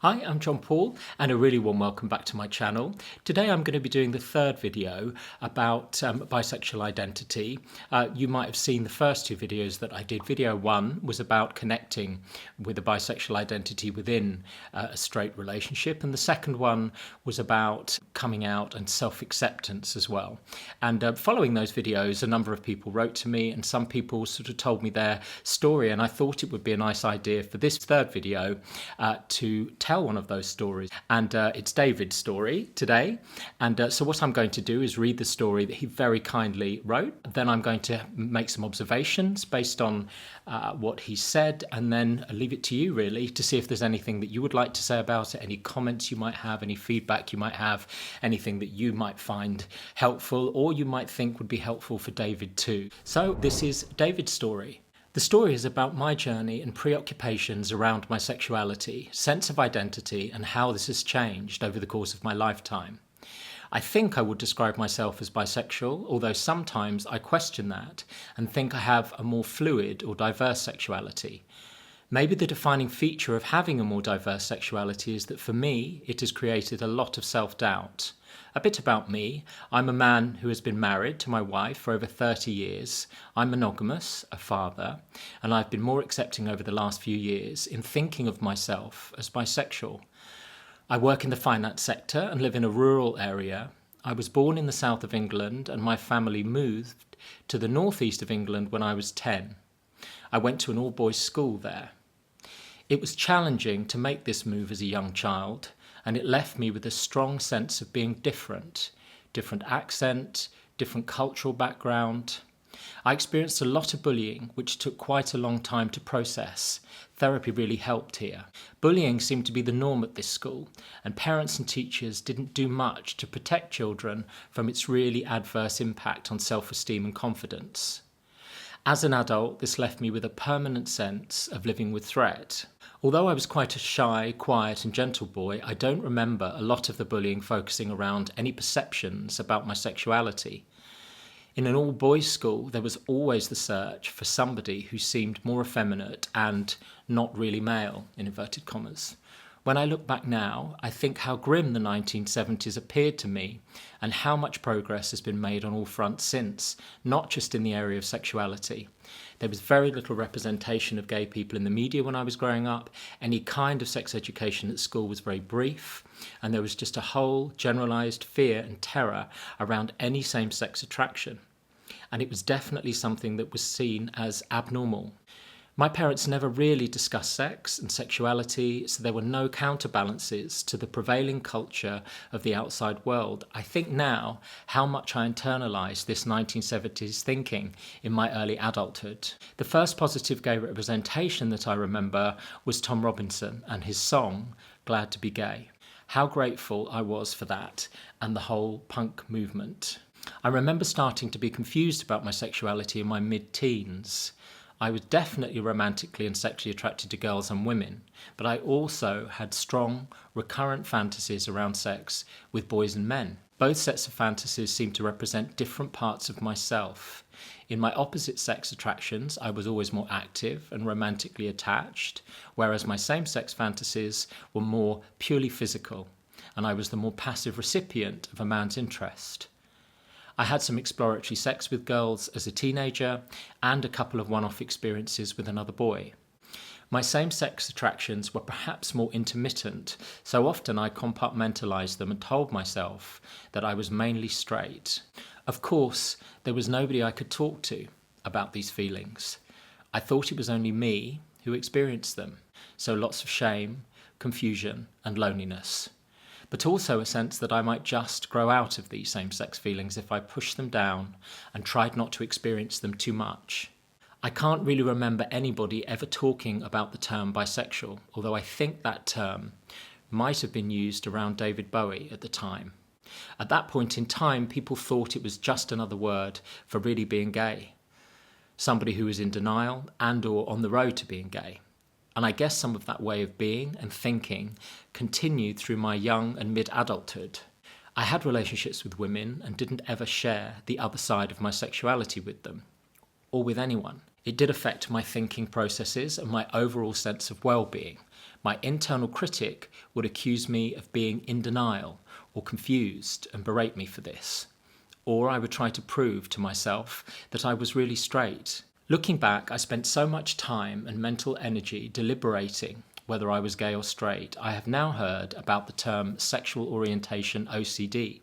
Hi, I'm John Paul, and a really warm welcome back to my channel. Today I'm going to be doing the third video about bisexual identity. You might have seen the first two videos that I did. Video one was about connecting with a bisexual identity within a straight relationship, and the second one was about coming out and self-acceptance as well. And following those videos, a number of people wrote to me, and some people sort of told me their story, and I thought it would be a nice idea for this third video to tell one of those stories. And it's David's story today. And so what I'm going to do is read the story that he very kindly wrote. Then I'm going to make some observations based on what he said, and then leave it to you really to see if there's anything that you would like to say about it, any comments you might have, any feedback you might have, anything that you might find helpful or you might think would be helpful for David too. So this is David's story. The story is about my journey and preoccupations around my sexuality, sense of identity, and how this has changed over the course of my lifetime. I think I would describe myself as bisexual, although sometimes I question that and think I have a more fluid or diverse sexuality. Maybe the defining feature of having a more diverse sexuality is that for me, it has created a lot of self-doubt. A bit about me. I'm a man who has been married to my wife for over 30 years. I'm monogamous, a father, and I've been more accepting over the last few years in thinking of myself as bisexual. I work in the finance sector and live in a rural area. I was born in the south of England and my family moved to the northeast of England when I was 10. I went to an all-boys school there. It was challenging to make this move as a young child, and it left me with a strong sense of being different accent, different cultural background. I experienced a lot of bullying, which took quite a long time to process. Therapy really helped here. Bullying seemed to be the norm at this school, and parents and teachers didn't do much to protect children from its really adverse impact on self-esteem and confidence. As an adult, this left me with a permanent sense of living with threat. Although I was quite a shy, quiet and gentle boy, I don't remember a lot of the bullying focusing around any perceptions about my sexuality. In an all-boys school, there was always the search for somebody who seemed more effeminate and not really male, in inverted commas. When I look back now, I think how grim the 1970s appeared to me and how much progress has been made on all fronts since, not just in the area of sexuality. There was very little representation of gay people in the media when I was growing up. Any kind of sex education at school was very brief, and there was just a whole generalised fear and terror around any same-sex attraction. And it was definitely something that was seen as abnormal. My parents never really discussed sex and sexuality, so there were no counterbalances to the prevailing culture of the outside world. I think now how much I internalised this 1970s thinking in my early adulthood. The first positive gay representation that I remember was Tom Robinson and his song, Glad to be Gay. How grateful I was for that and the whole punk movement. I remember starting to be confused about my sexuality in my mid-teens. I was definitely romantically and sexually attracted to girls and women, but I also had strong, recurrent fantasies around sex with boys and men. Both sets of fantasies seemed to represent different parts of myself. In my opposite sex attractions, I was always more active and romantically attached, whereas my same-sex fantasies were more purely physical, and I was the more passive recipient of a man's interest. I had some exploratory sex with girls as a teenager and a couple of one-off experiences with another boy. My same-sex attractions were perhaps more intermittent, so often I compartmentalised them and told myself that I was mainly straight. Of course, there was nobody I could talk to about these feelings. I thought it was only me who experienced them, so lots of shame, confusion and loneliness. But also a sense that I might just grow out of these same-sex feelings if I pushed them down and tried not to experience them too much. I can't really remember anybody ever talking about the term bisexual, although I think that term might have been used around David Bowie at the time. At that point in time, people thought it was just another word for really being gay. Somebody who was in denial and/or on the road to being gay. And I guess some of that way of being and thinking continued through my young and mid-adulthood. I had relationships with women and didn't ever share the other side of my sexuality with them, or with anyone. It did affect my thinking processes and my overall sense of well-being. My internal critic would accuse me of being in denial or confused and berate me for this. Or I would try to prove to myself that I was really straight. Looking back, I spent so much time and mental energy deliberating whether I was gay or straight. I have now heard about the term sexual orientation OCD,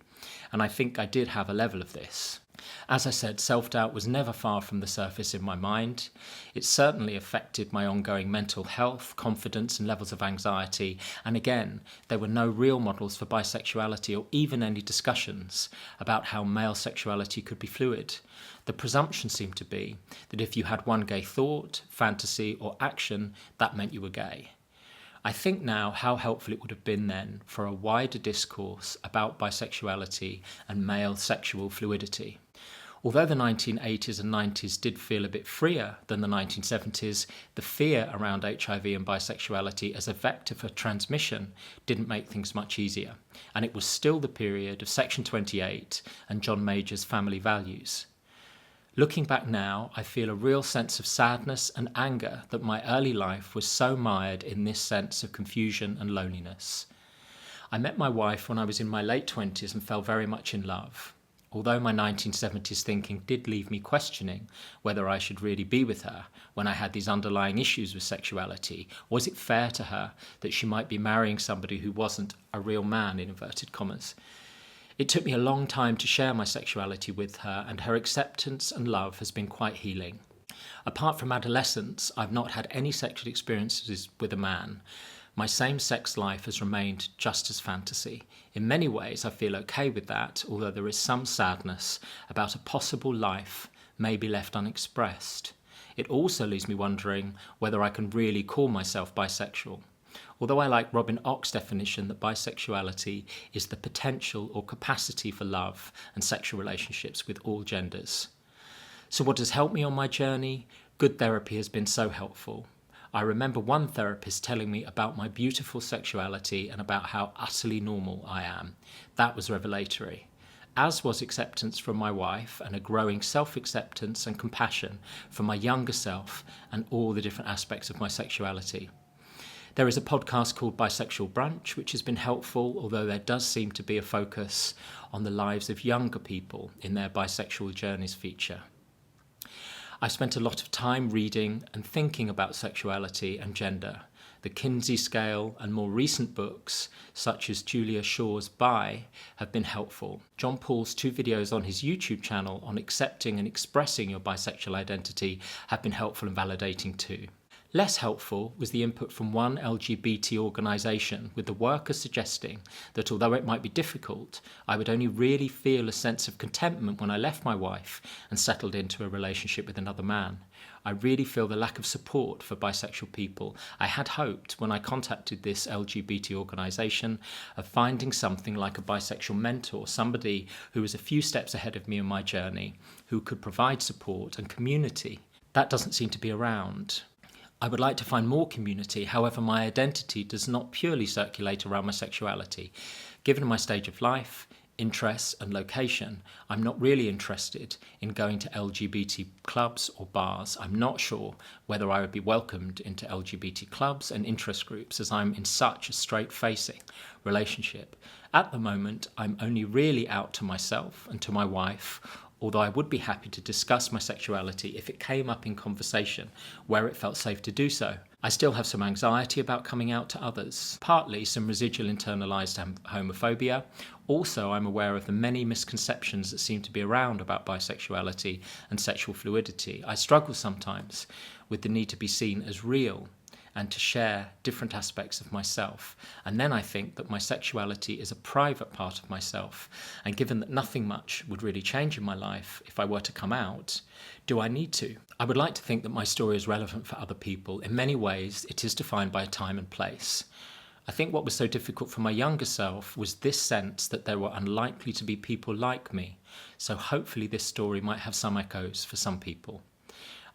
and I think I did have a level of this. As I said, self-doubt was never far from the surface in my mind. It certainly affected my ongoing mental health, confidence and levels of anxiety. And again, there were no real models for bisexuality or even any discussions about how male sexuality could be fluid. The presumption seemed to be that if you had one gay thought, fantasy or action, that meant you were gay. I think now how helpful it would have been then for a wider discourse about bisexuality and male sexual fluidity. Although the 1980s and 90s did feel a bit freer than the 1970s, the fear around HIV and bisexuality as a vector for transmission didn't make things much easier, and it was still the period of Section 28 and John Major's family values. Looking back now, I feel a real sense of sadness and anger that my early life was so mired in this sense of confusion and loneliness. I met my wife when I was in my late 20s and fell very much in love. Although my 1970s thinking did leave me questioning whether I should really be with her when I had these underlying issues with sexuality, was it fair to her that she might be marrying somebody who wasn't a real man, in inverted commas? It took me a long time to share my sexuality with her, and her acceptance and love has been quite healing. Apart from adolescence, I've not had any sexual experiences with a man. My same-sex life has remained just as fantasy. In many ways, I feel okay with that, although there is some sadness about a possible life maybe left unexpressed. It also leaves me wondering whether I can really call myself bisexual. Although I like Robin Och's definition that bisexuality is the potential or capacity for love and sexual relationships with all genders. So what has helped me on my journey? Good therapy has been so helpful. I remember one therapist telling me about my beautiful sexuality and about how utterly normal I am. That was revelatory. As was acceptance from my wife and a growing self-acceptance and compassion for my younger self and all the different aspects of my sexuality. There is a podcast called Bisexual Brunch, which has been helpful, although there does seem to be a focus on the lives of younger people in their bisexual journeys feature. I spent a lot of time reading and thinking about sexuality and gender. The Kinsey scale and more recent books, such as Julia Shaw's Bi, have been helpful. John Paul's 2 videos on his YouTube channel on accepting and expressing your bisexual identity have been helpful and validating too. Less helpful was the input from one LGBT organisation, with the workers suggesting that although it might be difficult, I would only really feel a sense of contentment when I left my wife and settled into a relationship with another man. I really feel the lack of support for bisexual people. I had hoped, when I contacted this LGBT organisation, of finding something like a bisexual mentor, somebody who was a few steps ahead of me in my journey, who could provide support and community. That doesn't seem to be around. I would like to find more community, however my identity does not purely circulate around my sexuality. Given my stage of life, interests and location, I'm not really interested in going to LGBT clubs or bars. I'm not sure whether I would be welcomed into LGBT clubs and interest groups, as I'm in such a straight-facing relationship. At the moment, I'm only really out to myself and to my wife, although I would be happy to discuss my sexuality if it came up in conversation where it felt safe to do so. I still have some anxiety about coming out to others, partly some residual internalized homophobia. Also, I'm aware of the many misconceptions that seem to be around about bisexuality and sexual fluidity. I struggle sometimes with the need to be seen as real and to share different aspects of myself. And then I think that my sexuality is a private part of myself. And given that nothing much would really change in my life if I were to come out, do I need to? I would like to think that my story is relevant for other people. In many ways, it is defined by a time and place. I think what was so difficult for my younger self was this sense that there were unlikely to be people like me. So hopefully this story might have some echoes for some people.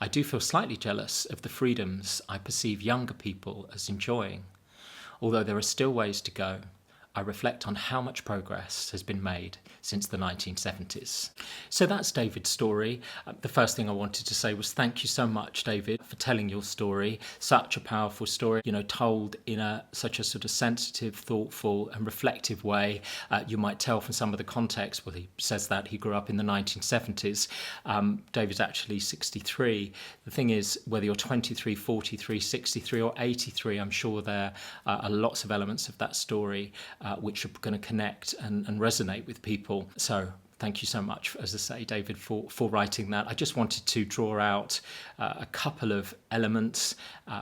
I do feel slightly jealous of the freedoms I perceive younger people as enjoying. Although there are still ways to go, I reflect on how much progress has been made since the 1970s. So that's David's story. The first thing I wanted to say was thank you so much, David, for telling your story. Such a powerful story, told in such a sort of sensitive, thoughtful and reflective way. You might tell from some of the context, well, he says that he grew up in the 1970s. David's actually 63. The thing is, whether you're 23, 43, 63 or 83, I'm sure there are lots of elements of that story which are going to connect and resonate with people. So thank you so much, as I say, David, for writing that. I just wanted to draw out a couple of elements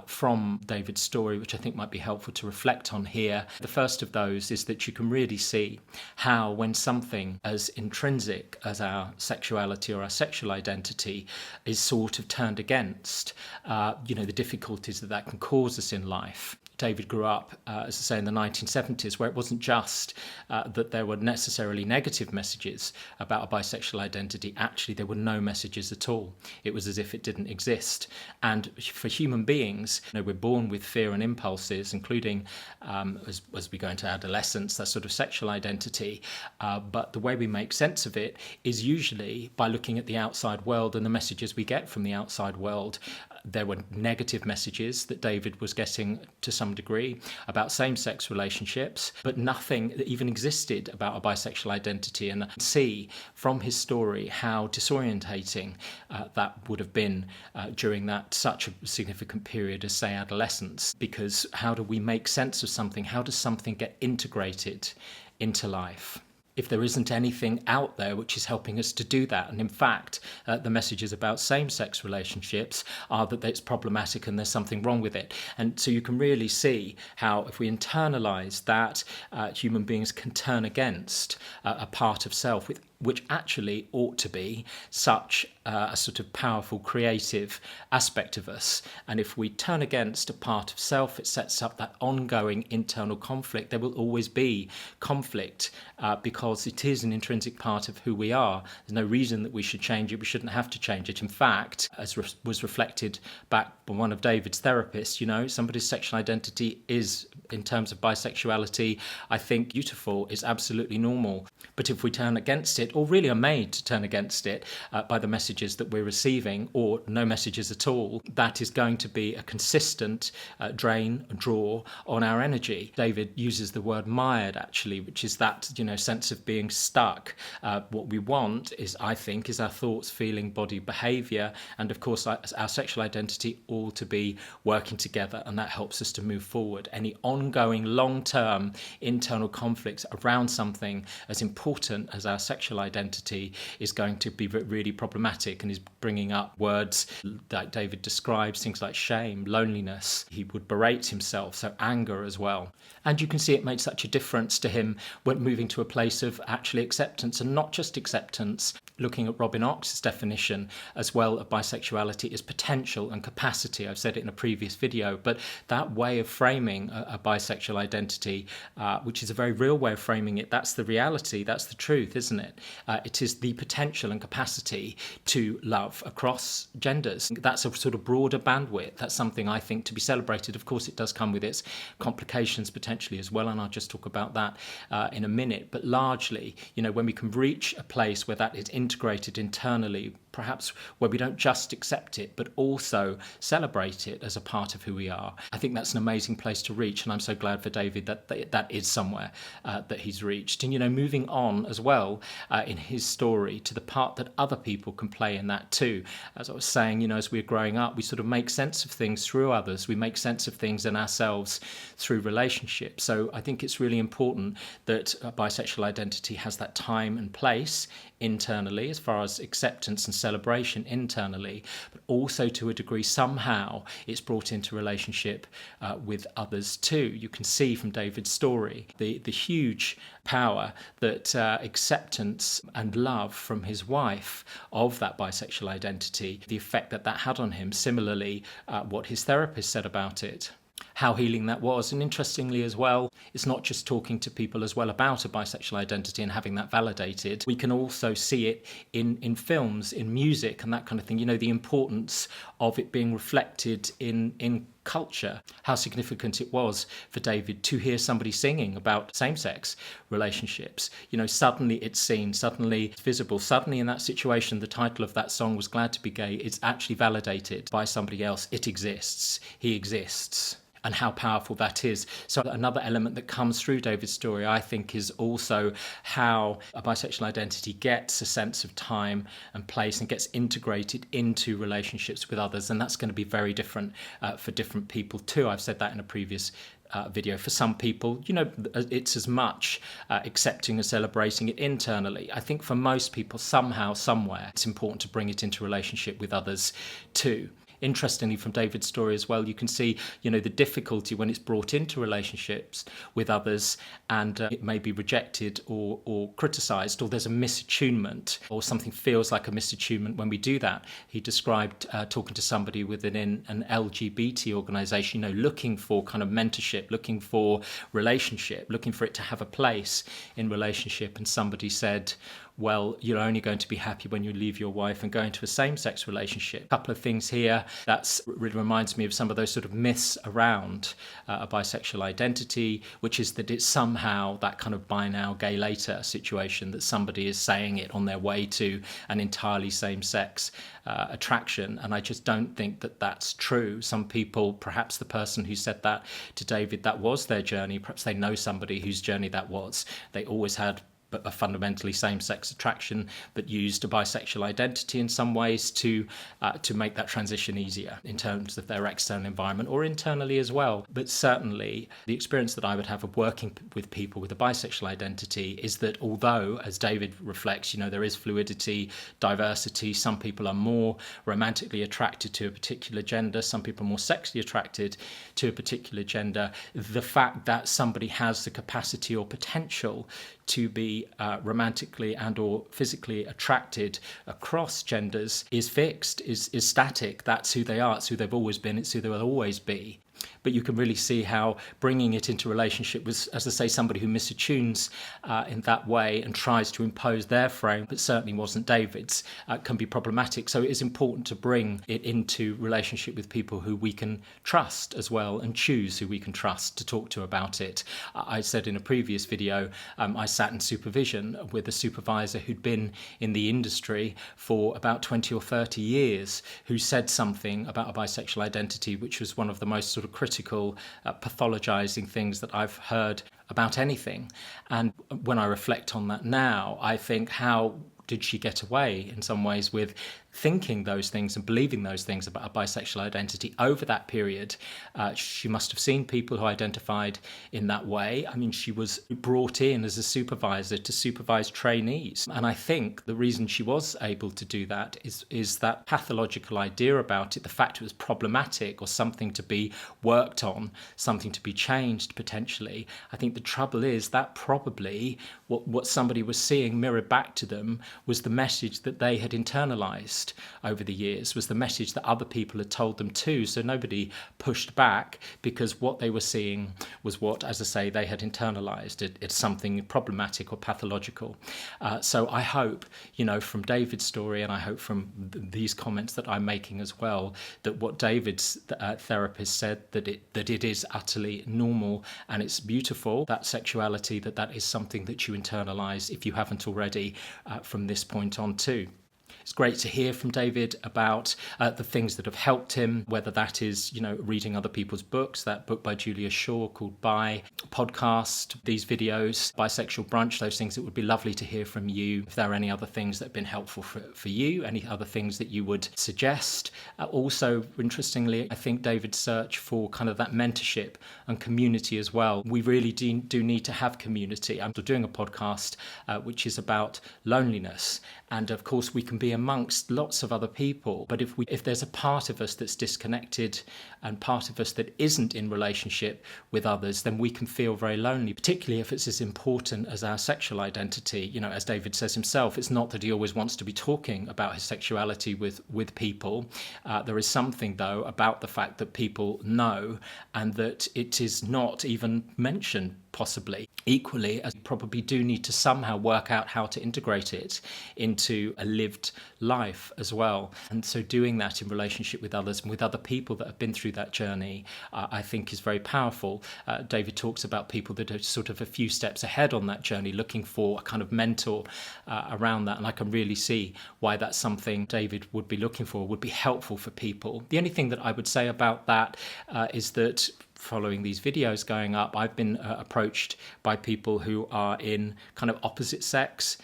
from David's story, which I think might be helpful to reflect on here. The first of those is that you can really see how when something as intrinsic as our sexuality or our sexual identity is sort of turned against, the difficulties that can cause us in life. David grew up, as I say, in the 1970s, where it wasn't just that there were necessarily negative messages about a bisexual identity. Actually, there were no messages at all. It was as if it didn't exist. And for human beings, we're born with fear and impulses, including as we go into adolescence, that sort of sexual identity. But the way we make sense of it is usually by looking at the outside world and the messages we get from the outside world. There were negative messages that David was getting to some degree about same-sex relationships, but nothing that even existed about a bisexual identity. And I can see from his story how disorientating that would have been during that such a significant period as, say, adolescence. Because how do we make sense of something? How does something get integrated into life if there isn't anything out there which is helping us to do that? And in fact, the messages about same-sex relationships are that it's problematic and there's something wrong with it. And so you can really see how if we internalize that, human beings can turn against a part of self which actually ought to be such a sort of powerful, creative aspect of us. And if we turn against a part of self, it sets up that ongoing internal conflict. There will always be conflict because it is an intrinsic part of who we are. There's no reason that we should change it. We shouldn't have to change it. In fact, as was reflected back by one of David's therapists, somebody's sexual identity is, in terms of bisexuality, I think beautiful, is absolutely normal. But if we turn against it, or really are made to turn against it by the messages that we're receiving, or no messages at all, that is going to be a consistent draw on our energy. David uses the word mired, actually, which is that sense of being stuck. What we want is, I think, is our thoughts, feeling, body, behaviour, and of course our sexual identity all to be working together, and that helps us to move forward. Any ongoing long-term internal conflicts around something as important as our sexual identity is going to be really problematic, and is bringing up words that David describes, things like shame, loneliness. He would berate himself, so anger as well. And you can see it made such a difference to him when moving to a place of actually acceptance, and not just acceptance. Looking at Robin Ochs's definition as well of bisexuality is potential and capacity. I've said it in a previous video, but that way of framing a bisexual identity, which is a very real way of framing it, that's the reality, that's the truth, isn't it? It is the potential and capacity to love across genders. That's a sort of broader bandwidth. That's something I think to be celebrated. Of course, it does come with its complications potentially as well, and I'll just talk about that in a minute. But largely, when we can reach a place where that is integrated internally, perhaps where we don't just accept it, but also celebrate it as a part of who we are, I think that's an amazing place to reach. And I'm so glad for David that is somewhere that he's reached. And, moving on as well in his story to the part that other people can play in that too. As I was saying, as we're growing up, we sort of make sense of things through others. We make sense of things in ourselves through relationships. So I think it's really important that bisexual identity has that time and place internally, as far as acceptance and celebration internally, but also to a degree somehow it's brought into relationship with others too. You can see from David's story the huge power that acceptance and love from his wife of that bisexual identity, the effect that had on him. Similarly, what his therapist said about it. how healing that was. And interestingly as well, it's not just talking to people as well about a bisexual identity and having that validated. We can also see it in films, in music and that kind of thing. The importance of it being reflected in culture, how significant it was for David to hear somebody singing about same-sex relationships. Suddenly it's seen, suddenly it's visible, suddenly in that situation the title of that song was Glad to Be Gay. It's actually validated by somebody else. It exists. He exists. And how powerful that is. So another element that comes through David's story, I think, is also how a bisexual identity gets a sense of time and place and gets integrated into relationships with others. And that's going to be very different for different people too. I've said that in a previous video. For some people, it's as much accepting and celebrating it internally. I think for most people, somehow, somewhere, it's important to bring it into relationship with others too. Interestingly, from David's story as well, you can see, the difficulty when it's brought into relationships with others and it may be rejected or criticised, or there's a misattunement or something feels like a misattunement when we do that. He described talking to somebody within an LGBT organisation, looking for kind of mentorship, looking for relationship, looking for it to have a place in relationship. And somebody said, well, you're only going to be happy when you leave your wife and go into a same-sex relationship. A couple of things here that really reminds me of some of those sort of myths around a bisexual identity, which is that it's somehow that kind of buy now, gay later situation, that somebody is saying it on their way to an entirely same-sex attraction. And I just don't think that that's true. Some people, perhaps the person who said that to David, that was their journey. Perhaps they know somebody whose journey that was. They always had a fundamentally same-sex attraction, but used a bisexual identity in some ways to make that transition easier in terms of their external environment or internally as well. But certainly the experience that I would have of working with people with a bisexual identity is that although, as David reflects, there is fluidity, diversity, some people are more romantically attracted to a particular gender, some people are more sexually attracted to a particular gender, the fact that somebody has the capacity or potential to be romantically and or physically attracted across genders is fixed, is static. That's who they are. It's who they've always been. It's who they will always be. But you can really see how bringing it into relationship with, as I say, somebody who misattunes in that way and tries to impose their frame, but certainly wasn't David's, can be problematic. So it is important to bring it into relationship with people who we can trust as well, and choose who we can trust to talk to about it. I said in a previous video, I sat in supervision with a supervisor who'd been in the industry for about 20 or 30 years, who said something about a bisexual identity, which was one of the most sort of critical, pathologizing things that I've heard about anything. And when I reflect on that now, I think, how did she get away in some ways with thinking those things and believing those things about a bisexual identity over that period? She must have seen people who identified in that way. I mean, she was brought in as a supervisor to supervise trainees. And I think the reason she was able to do that is that pathological idea about it, the fact it was problematic or something to be worked on, something to be changed potentially. I think the trouble is that probably what somebody was seeing mirrored back to them was the message that they had internalized over the years, was the message that other people had told them too. So nobody pushed back, because what they were seeing was what, as I say, they had internalized. It's something problematic or pathological. So I hope, from David's story, and I hope from these comments that I'm making as well, that what David's therapist said, that it is utterly normal and it's beautiful, that sexuality, that is something that you internalize, if you haven't already, from this point on too. It's great to hear from David about the things that have helped him, whether that is, reading other people's books, that book by Julia Shaw called Bi, podcast, these videos, Bisexual Brunch, those things. It would be lovely to hear from you. If there are any other things that have been helpful for you, any other things that you would suggest. Also, interestingly, I think David's search for kind of that mentorship and community as well. We really do need to have community. I'm doing a podcast which is about loneliness. And of course, we can be amongst lots of other people. But if there's a part of us that's disconnected and part of us that isn't in relationship with others, then we can feel very lonely, particularly if it's as important as our sexual identity. As David says himself, it's not that he always wants to be talking about his sexuality with people. There is something, though, about the fact that people know and that it is not even mentioned, possibly. Equally, as you probably do need to somehow work out how to integrate it into a lived life as well. And so doing that in relationship with others and with other people that have been through that journey, I think is very powerful. David talks about people that are sort of a few steps ahead on that journey, looking for a kind of mentor around that. And I can really see why that's something David would be looking for, would be helpful for people. The only thing that I would say about that is that following these videos going up, I've been approached by people who are in kind of opposite sex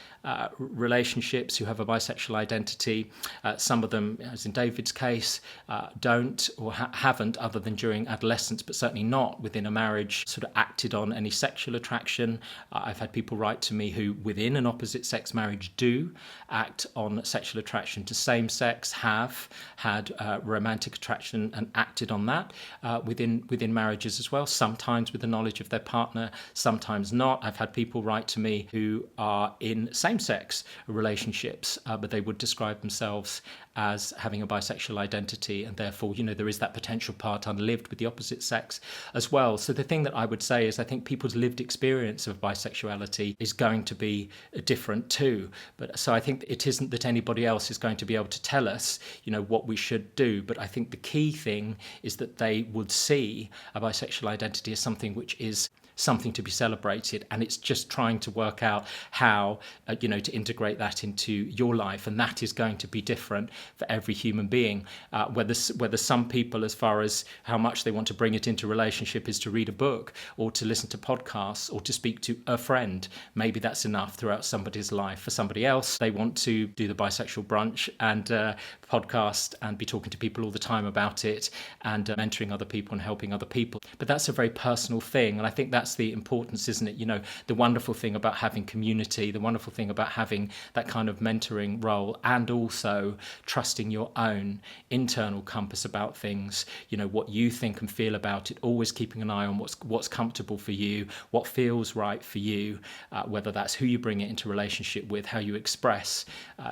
relationships, who have a bisexual identity. Some of them, as in David's case, don't or haven't, other than during adolescence, but certainly not within a marriage, sort of acted on any sexual attraction. I've had people write to me who, within an opposite sex marriage, do act on sexual attraction to same sex, have had romantic attraction and acted on that within marriages as well, sometimes with the knowledge of their partner, sometimes not. I've had people write to me who are in same-sex relationships, but they would describe themselves as having a bisexual identity, and therefore, there is that potential part unlived with the opposite sex as well. So the thing that I would say is I think people's lived experience of bisexuality is going to be different too. But so I think it isn't that anybody else is going to be able to tell us, what we should do. But I think the key thing is that they would see a bisexual identity as something which is something to be celebrated, and it's just trying to work out how to integrate that into your life, and that is going to be different for every human being. Whether some people, as far as how much they want to bring it into relationship, is to read a book or to listen to podcasts or to speak to a friend, maybe that's enough throughout somebody's life. For somebody else, they want to do the bisexual brunch and podcast and be talking to people all the time about it and mentoring other people and helping other people. But that's a very personal thing, and I think that's the importance, isn't it? The wonderful thing about having community, the wonderful thing about having that kind of mentoring role, and also trusting your own internal compass about things, what you think and feel about it, always keeping an eye on what's comfortable for you, what feels right for you, whether that's who you bring it into relationship with, how you express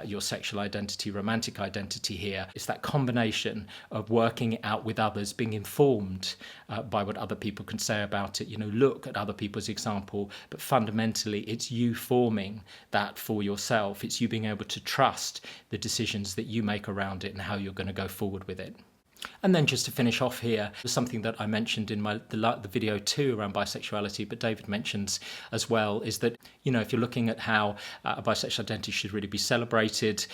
your sexual identity, romantic identity here. It's that combination of working it out with others, being informed by what other people can say about it, look at other people's example, but fundamentally it's you forming that for yourself. It's you being able to trust the decisions that you make around it and how you're going to go forward with it. And then just to finish off here, something that I mentioned in the video 2 around bisexuality, but David mentions as well, is that, if you're looking at how a bisexual identity should really be celebrated,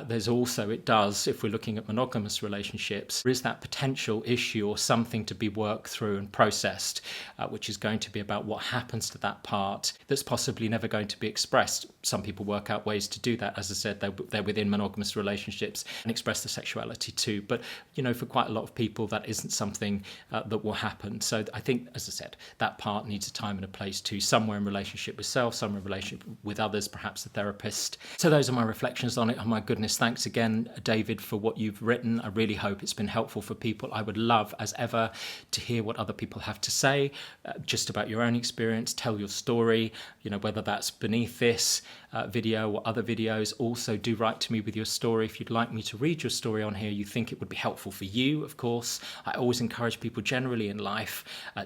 there's also, if we're looking at monogamous relationships, there is that potential issue or something to be worked through and processed, which is going to be about what happens to that part that's possibly never going to be expressed. Some people work out ways to do that. As I said, they're within monogamous relationships and express the sexuality too. But, for quite a lot of people, that isn't something that will happen. So I think, as I said, that part needs a time and a place too, somewhere in relationship with self, somewhere in relationship with others, perhaps a therapist. So those are my reflections on it. Oh my goodness, thanks again, David, for what you've written. I really hope it's been helpful for people. I would love, as ever, to hear what other people have to say, just about your own experience. Tell your story, whether that's beneath this video or other videos. Also, do write to me with your story. If you'd like me to read your story on here, you think it would be helpful for you, of course. I always encourage people generally in life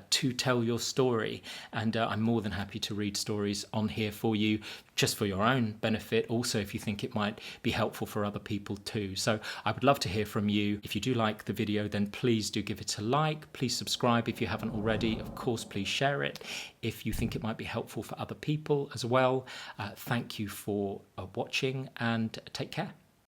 to tell your story, and I'm more than happy to read stories on here for you, just for your own benefit. Also, if you think it might be helpful for other people too. So I would love to hear from you. If you do like the video, then please do give it a like. Please subscribe if you haven't already. Of course, please share it if you think it might be helpful for other people as well. Thank you for watching, and take care.